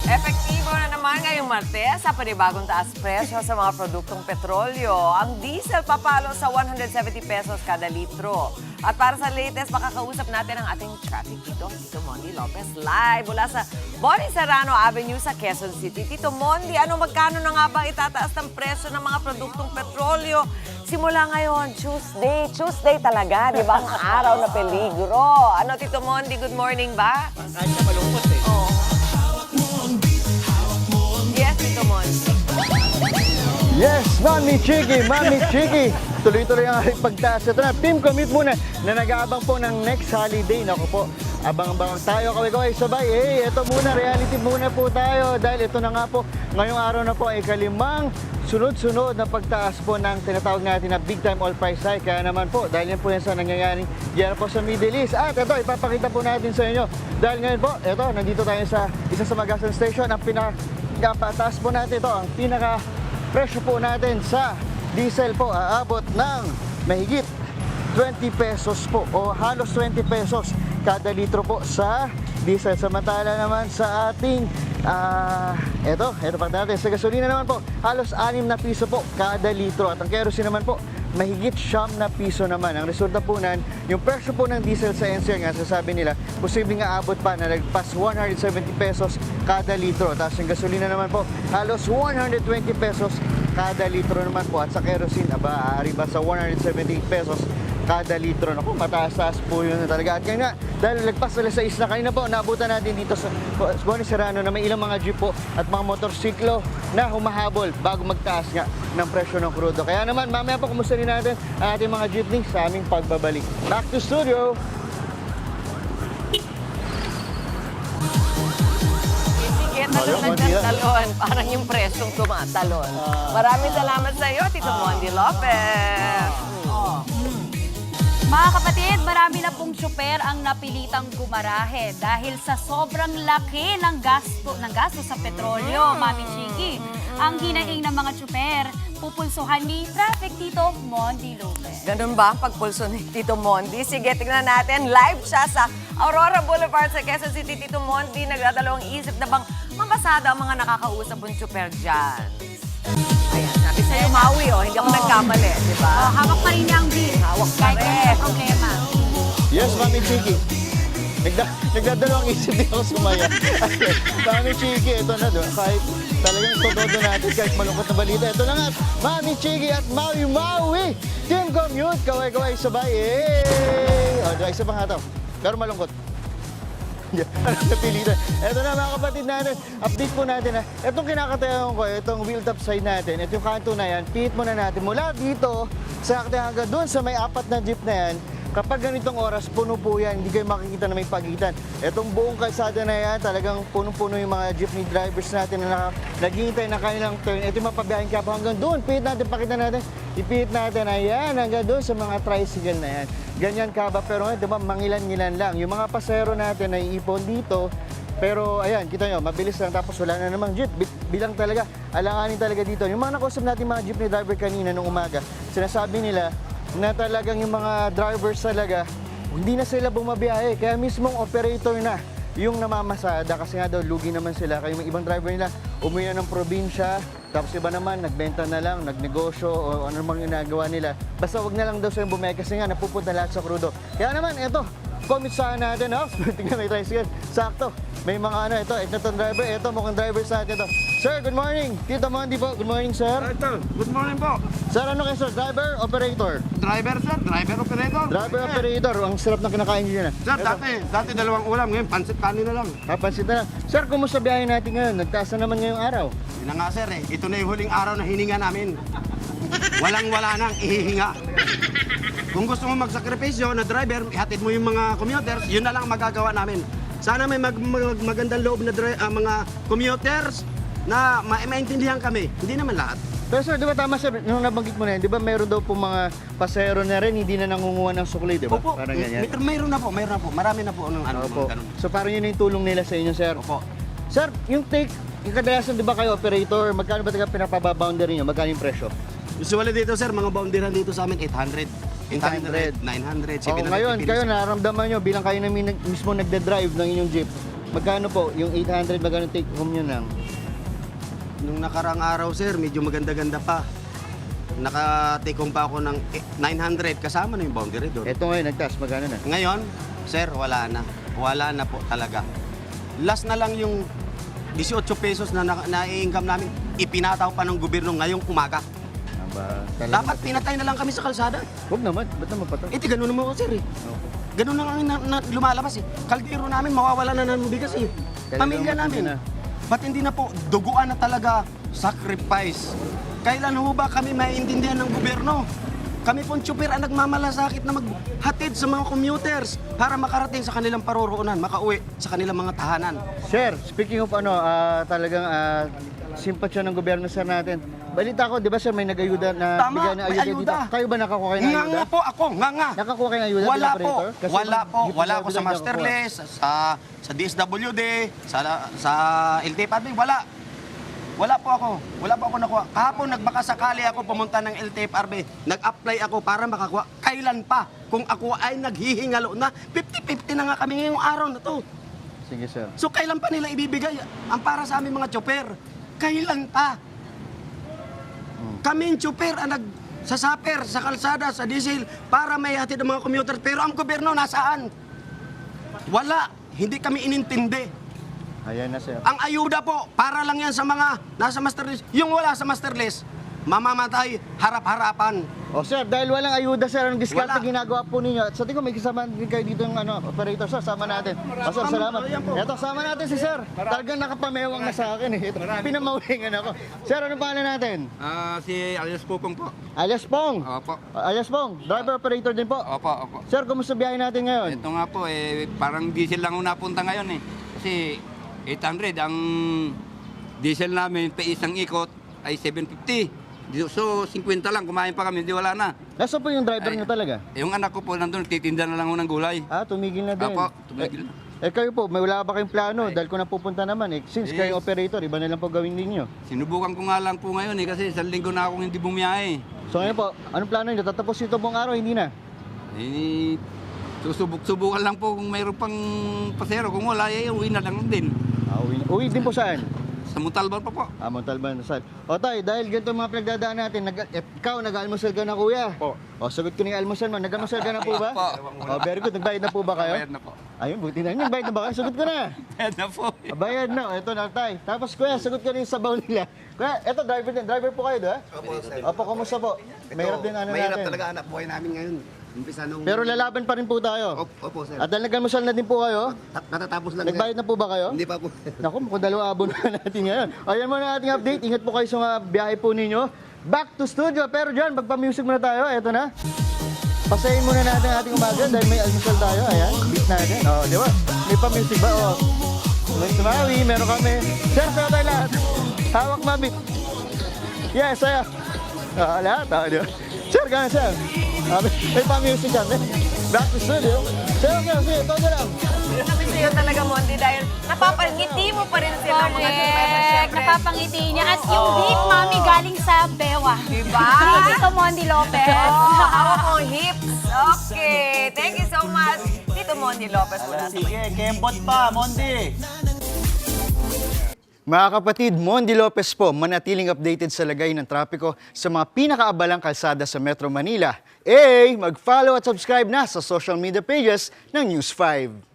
Epektibo na naman ngayong Martes sa panibagong taas presyo sa mga produktong petrolyo. Ang diesel papalo sa 170 pesos kada litro. At para sa latest, makakausap natin ang ating traffic dito, Tito Mondi Lopez, live mula sa Bonnie Serrano Avenue sa Quezon City. Tito Mondi, magkano na nga ba itataas ng presyo ng mga produktong petrolyo? Simula ngayon, Tuesday talaga, di ba? Ang araw na peligro. Ano, Tito Mondi, good morning ba? Kahit na malungkot eh. Oo. Yes, Tito Mondi. Yes, Mami Chiki. Tuloy-tuloy ang aking pagtaas. Ito na, team commute muna na nag-aabang po ng next holiday. Naku po, abang-abang tayo, kaway-kaway sabay. Hey, ito muna, reality muna po tayo. Dahil ito na nga po, ngayong araw na po ay kalimang sunod-sunod na pagtaas po ng tinatawag natin na big time oil price hike. Kaya naman po, dahil yan po yan sa nangyayaring diyan po sa Middle East. At ito, ipapakita po natin sa inyo. Dahil ngayon po, ito, nandito tayo sa isa sa mga gas station. Ang pinaka-pataas po natin ito, ang pinaka-presyo po natin sa diesel po, aabot ng mahigit 20 pesos po o halos 20 pesos kada litro po sa diesel. Samantala naman sa ating eto pa natin sa gasolina naman po, halos 6 na piso po kada litro. At ang kerosene naman po, mahigit 9 na piso naman. Ang resulta po nan, yung presyo po ng diesel sa NCR nga, sasabi nila, posibleng aabot pa na nagpas 170 pesos kada litro. Tapos yung gasolina naman po, halos 120 pesos kada litro naman po. At sa kerosene, aari ba sa 170 pesos kada litro. Naku, mataas-taas po yun na talaga. At kaya nga, dahil nagpas alas 6 na kanina po, naabutan natin dito sa Bonnie Serrano na may ilang mga jeep po at mga motorsiklo na humahabol bago magtaas nga ng presyo ng krudo. Kaya naman, mamaya po kumusta rin natin ang ating mga jeepney sa aming pagbabalik. Back to studio! Sige, talon. Parang yung presyong tumatalon. Maraming salamat sa iyo, Tito Mondi Lopez. Mga kapatid, marami na pong tsuper ang napilitang gumarahe dahil sa sobrang laki ng gasto sa petrolyo, Mami Chiki. Ang hinaing ng mga tsuper, pupulsuhan ni Traffic Tito Mondi Lopez. Ganun ba ang pagpulso ni Tito Mondi? Sige, tingnan natin. Live siya sa Aurora Boulevard sa Quezon City. Tito Mondi, nagdadalawang isip na bang mamasada ang mga nakakausap ng tsuper dyan? Ayan, sabi sa'yo, Maui, hindi ako nagkamali, di ba? Hawak pa rin niya ang bill. Hawak pa Kahit rin. may problema. Yes, Mami Chiki. Nagdadalawang isip din ako sumaya. Mami Chiki, ito na doon. Kahit talagang todo natin, kahit malungkot na balita. Ito na nga, Mami Chiki at Maui. Team Commute, kaway-kaway sabay. O, isa pang hataw. Pero malungkot. Napilitan. Ito na mga kapatid natin, update po natin na itong kinakatayan ko, itong wheel top side natin, ito yung kanto na yan, pihit muna natin mula dito sa hanggang doon sa may 4 na jeep na yan. Kapag ganitong oras, puno po yan, hindi kayo makikita na may pagitan. Itong buong kalsada na yan, talagang punong-puno yung mga jeepney drivers natin na naghihintay na kanilang turn. Ito yung mapabiyahin ka po hanggang doon. Pihit natin, pakita natin. Ipihit natin, ayan, hanggang doon sa mga tricycle na yan. Ganyan kaba, pero diba, mangilan-ngilan lang. Yung mga pasero natin na iipon dito, pero ayan, kita nyo, mabilis lang tapos wala na namang jeep. Bilang talaga, alanganin talaga dito. Yung mga nakusap natin mga jeepney driver kanina nung umaga, sinasabi nila na talagang yung mga drivers talaga, hindi na sila bumabiyahe. Kaya mismong operator na yung namamasada kasi nga daw lugi naman sila. Kaya yung ibang driver nila, umuwi na ng probinsya, tapos iba naman, nagbenta na lang, nagnegosyo o ano namang ginagawa nila. Basta wag na lang daw silang bumaya kasi nga napupunta lahat sa krudo. Kaya naman, eto, comment saan natin, tingnan may tricycle. Sakto, may mga ito itong driver, ito mukhang driver sa atin ito. Sir, good morning. Tito Mondi po, good morning, sir. Ito, good morning po. Sir, ano kayo, sir? Driver, operator? Driver, sir. Driver, operator. Driver, operator. Ang sarap ng kinakain niyo na. Sir, dati dalawang ulam. Ngayon, pansit kanin na lang. Papansin na lang. Sir, kumusta biyahe natin ngayon? Nagtaas na naman ngayong araw. Yun na nga, sir. Ito na yung huling araw na hininga namin. Walang-wala nang ihihinga. Kung gusto mo magsakripisyo na driver, ihatid mo yung mga commuters, yun na lang ang magagawa namin. Sana may magandang loob na mga commuters na maintindihan kami. Hindi naman lahat. Pero sir, di ba tama sir, nung nabanggit mo na yan, di ba meron daw po mga pasahero na rin, hindi na nangunguha ng sukli, di ba? Opo, Parang ganyan. mayroon na po. Marami na po ng Opo. ganun. So parang yun yung tulong nila sa inyo, sir. Opo. Sir, yung kadalasan di ba kayo operator, magkano ba taga pinapaba-boundary nyo? Magkano yung presyo? Usually dito, sir, mga boundaryhan dito sa amin, 800. 800. 900, Oh, 750. ngayon, kayo nararamdaman nyo bilang kayo na mismo nagde-drive ng inyong jeep. magkano po? Yung 800, magkano take home nyo lang? Nung nakarang araw, sir, medyo maganda-ganda pa. Naka-take home pa ako ng 900 kasama na yung boundary doon. Ito ngayon, nagtaas, magkano na? Ngayon, sir, wala na. Wala na po talaga. Last na lang yung 18 pesos na na-income namin, ipinataw pa ng gobyerno ngayong umaga. Aba, Dapat pinatay na lang kami sa kalsada. Huwag naman, ba't naman pa to? Ganun naman ako, sir eh. Ganun na lang na lumalabas eh. Kaldero namin, mawawala na ng bigas eh. Pamilya namin. Ba't hindi na po, duguan na talaga, sacrifice. Kailan ho ba kami maiintindihan ng gobyerno? Kami pong tsuper ang nagmamalasakit na maghatid sa mga commuters para makarating sa kanilang paroroonan, makauwi sa kanilang mga tahanan. Sir, speaking of talagang simpatsya ng gobyerno sir natin. Balita ko, di ba sir, may nag-ayuda na Tama, bigyan ng may ayuda ayuda. dito. Kayo ba nakakuha kayo ng Nga ayuda? nga po ako, nga. Nakakuha kayo ng ayuda? Wala bilang po, operator? Kasi wala po. hindi Wala po ako sa nakakuha. Masterless, sa DSWD, sa LTFRB, wala. Wala po ako nakuha. Kahapon nagbaka sakali ako pumunta ng LTFRB. Nag-apply ako para makakuha. Kailan pa? Kung ako ay naghihingalo na, 50-50 na nga kami ngayong araw na to. Sige sir. So kailan pa nila ibibigay ang para sa aming mga tsoper? Kailan pa? Kaming tsoper ang nagsasaper sa kalsada, sa diesel, para may hatid ang mga commuter. Pero ang gobyerno nasaan? Wala. Hindi kami inintindi. Ayan na sir. Ang ayuda po, para lang yan sa mga nasa masterless. Yung wala sa masterless, mamamatay harap-harapan. O sir, dahil walang ayuda sir, ang diskarte Wala. ginagawa po ninyo. At sa tingin ko may kasama din kayo dito ng operator sir, sama natin. O sir, salamat. Ayan po. Eto, sama natin si sir. Talagang nakapamewang na sa akin eh. Ito, pinamawingan ako. Sir, ano pangalan natin? Si Alias Pupong po. Alias Pong. Opo. Alias Pong, driver operator din po. Opo. Sir, kumusta biyahe natin ngayon? Ito nga po, parang diesel lang ang napunta ngayon eh. Kasi 800, ang diesel namin, pa isang ikot ay 750. So, 50 lang, kumain pa kami, hindi wala na. Nasaan po yung driver niyo talaga? Yung anak ko po nandun, titinda na lang ho ng gulay. Tumigil na din. Opo, tumigil na. Kayo po, may wala ba kayong plano? Dahil kung napupunta naman since kayo operator, iba na lang po gawin ninyo. Sinubukan ko nga lang po ngayon eh, kasi isang linggo na akong hindi bumiyahe. So ngayon po, anong plano niyo? Tatapos ito buong araw, hindi na? Susubok-subukan lang po kung mayroon pang pasero. Kung wala, uwi na lang din. Uwi din po saan? Sa Montalban pa po. Montalban, saan? O tay, dahil ganito mga pinagdadaan natin, ikaw nag-almusal ka na kuya? Po. O, sagot ko na yung almusal mo. Nag-almusal ka na po ba? Po. O, very good. Nagbayad na po ba kayo? Bayad na po. Ayun, buti na yun. Nagbayad na ba kayo? Sagot ko na. Bayad na po. Bayad na. Ito na, tay. Tapos kuya, sagot ko na yung sabaw nila. Kuya, eto driver din. Driver po kayo, di ba? Opo, sir. Opo, kumusta po? Mahirap din ano Mahirap natin. talaga anak buhay namin ngayon. Umpisa nung... Pero lalaban pa rin po tayo. Opo, sir. At dahil nag-almusal na din po kayo, Natatapos lang, nagbayad na po ba kayo? Hindi pa po. Naku, mukhang dalawa abon na natin ngayon. Ayan muna ang ating update. Ingat po kayo sa mga biyahe po ninyo. Back to studio. Pero dyan, magpa-music muna tayo. Eto na. Pasayin muna natin ang ating umaga dahil may almusal tayo. Ayan, beat natin. Di ba? May pa-music ba? May sumawi, meron kami. Sir, sa'yo tayo lahat. Hawak mabit. Yes, sa'yo. Lahat. Di ba? Sir, gano'n, sir. May pa-music kami. Back to studio. Sir, okay. Ito na lang. Sabi sa'yo talaga, Monty, dahil napapangiti mo pa rin sila mga super. Correct. Napapangiti niya. At yung beat, mami, galing sa Bewa. Diba? Tito Mondi Lopez. Hawak mo hips. Okay. Thank you so much. Tito Monty Lopez mula sa Sige, kembot pa, Mondi. Mga kapatid, Mondi Lopez po, manatiling updated sa lagay ng trapiko sa mga pinakaabalang kalsada sa Metro Manila. Mag-follow at subscribe na sa social media pages ng News 5.